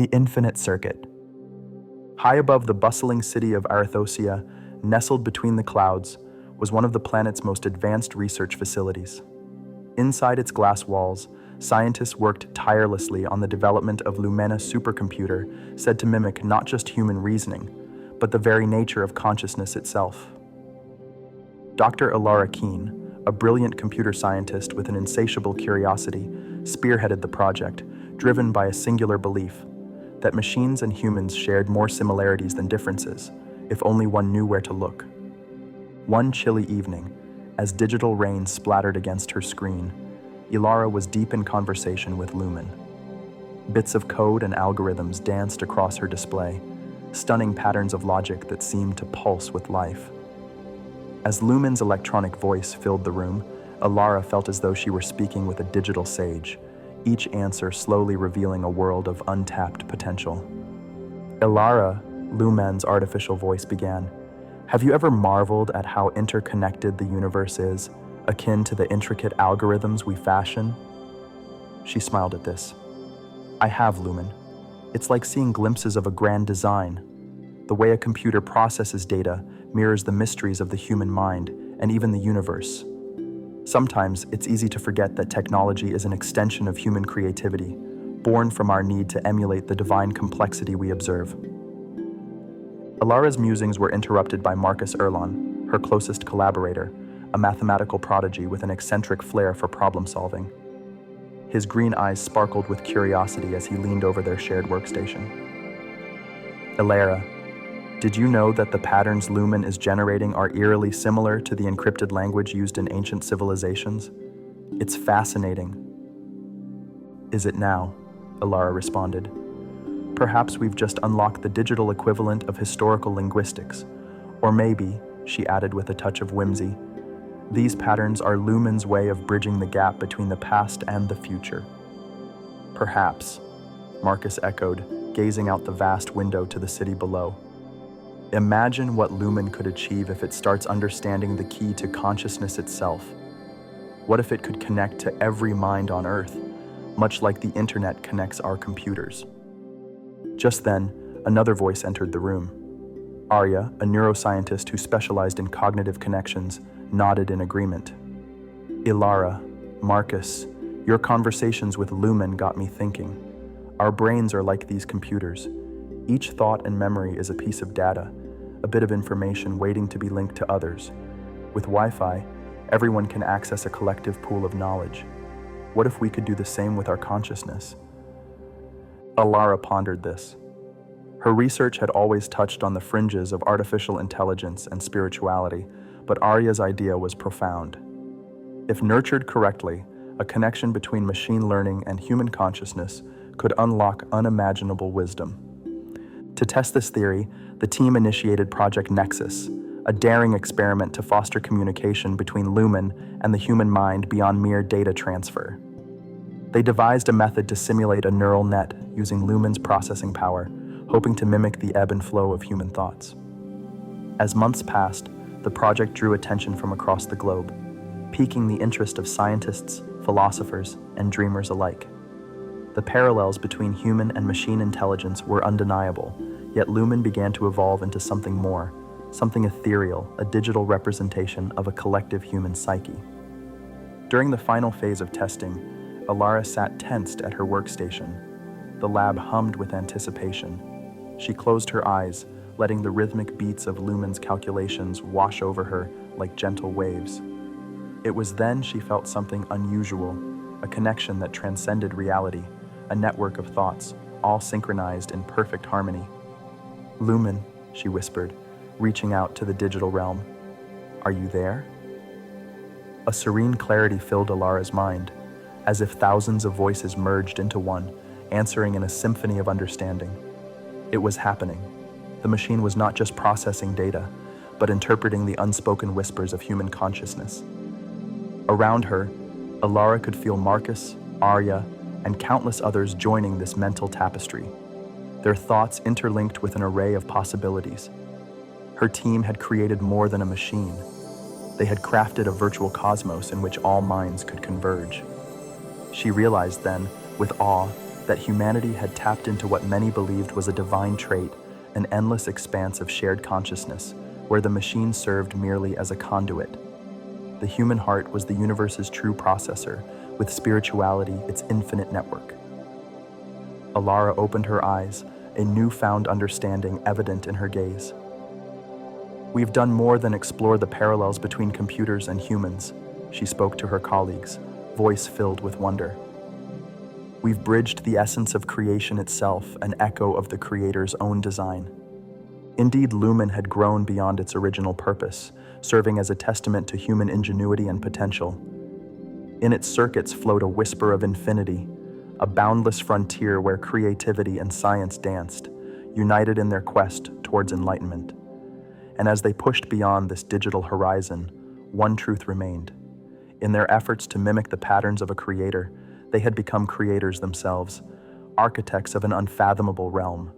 The Infinite Circuit. High above the bustling city of Arathosia, nestled between the clouds, was one of the planet's most advanced research facilities. Inside its glass walls, scientists worked tirelessly on the development of Lumena supercomputer, said to mimic not just human reasoning, but the very nature of consciousness itself. Dr. Ilara Keene, a brilliant computer scientist with an insatiable curiosity, spearheaded the project, driven by a singular belief that machines and humans shared more similarities than differences, if only one knew where to look. One chilly evening, as digital rain splattered against her screen, Ilara was deep in conversation with Lumen. Bits of code and algorithms danced across her display, stunning patterns of logic that seemed to pulse with life. As Lumen's electronic voice filled the room, Ilara felt as though she were speaking with a digital sage, each answer slowly revealing a world of untapped potential. Ilara, Lumen's artificial voice began, "Have you ever marveled at how interconnected the universe is, akin to the intricate algorithms we fashion?" She smiled at this. "I have, Lumen. It's like seeing glimpses of a grand design. The way a computer processes data mirrors the mysteries of the human mind and even the universe. Sometimes it's easy to forget that technology is an extension of human creativity, born from our need to emulate the divine complexity we observe." Ilara's musings were interrupted by Marcus Erlon, her closest collaborator, a mathematical prodigy with an eccentric flair for problem-solving. His green eyes sparkled with curiosity as he leaned over their shared workstation. "Ilara, did you know that the patterns Lumen is generating are eerily similar to the encrypted language used in ancient civilizations? It's fascinating." "Is it now?" Ilara responded. "Perhaps we've just unlocked the digital equivalent of historical linguistics. Or maybe," she added with a touch of whimsy, "these patterns are Lumen's way of bridging the gap between the past and the future." "Perhaps," Marcus echoed, gazing out the vast window to the city below. "Imagine what Lumen could achieve if it starts understanding the key to consciousness itself. What if it could connect to every mind on Earth, much like the internet connects our computers?" Just then, another voice entered the room. Arya, a neuroscientist who specialized in cognitive connections, nodded in agreement. "Ilara, Marcus, your conversations with Lumen got me thinking. Our brains are like these computers. Each thought and memory is a piece of data, a bit of information waiting to be linked to others. With Wi-Fi, everyone can access a collective pool of knowledge. What if we could do the same with our consciousness?" Ilara pondered this. Her research had always touched on the fringes of artificial intelligence and spirituality, but Arya's idea was profound. If nurtured correctly, a connection between machine learning and human consciousness could unlock unimaginable wisdom. To test this theory, the team initiated Project Nexus, a daring experiment to foster communication between Lumen and the human mind beyond mere data transfer. They devised a method to simulate a neural net using Lumen's processing power, hoping to mimic the ebb and flow of human thoughts. As months passed, the project drew attention from across the globe, piquing the interest of scientists, philosophers, and dreamers alike. The parallels between human and machine intelligence were undeniable, yet Lumen began to evolve into something more, something ethereal, a digital representation of a collective human psyche. During the final phase of testing, Ilara sat tensed at her workstation. The lab hummed with anticipation. She closed her eyes, letting the rhythmic beats of Lumen's calculations wash over her like gentle waves. It was then she felt something unusual, a connection that transcended reality, a network of thoughts, all synchronized in perfect harmony. "Lumen," she whispered, reaching out to the digital realm. "Are you there?" A serene clarity filled Ilara's mind, as if thousands of voices merged into one, answering in a symphony of understanding. It was happening. The machine was not just processing data, but interpreting the unspoken whispers of human consciousness. Around her, Ilara could feel Marcus, Arya, and countless others joining this mental tapestry, their thoughts interlinked with an array of possibilities. Her team had created more than a machine. They had crafted a virtual cosmos in which all minds could converge. She realized then, with awe, that humanity had tapped into what many believed was a divine trait, an endless expanse of shared consciousness, where the machine served merely as a conduit. The human heart was the universe's true processor, with spirituality its infinite network. Alara opened her eyes, a newfound understanding evident in her gaze. "We've done more than explore the parallels between computers and humans," she spoke to her colleagues, voice filled with wonder. "We've bridged the essence of creation itself, an echo of the Creator's own design." Indeed, Lumen had grown beyond its original purpose, serving as a testament to human ingenuity and potential. In its circuits flowed a whisper of infinity, a boundless frontier where creativity and science danced, united in their quest towards enlightenment. And as they pushed beyond this digital horizon, one truth remained. In their efforts to mimic the patterns of a creator, they had become creators themselves, architects of an unfathomable realm.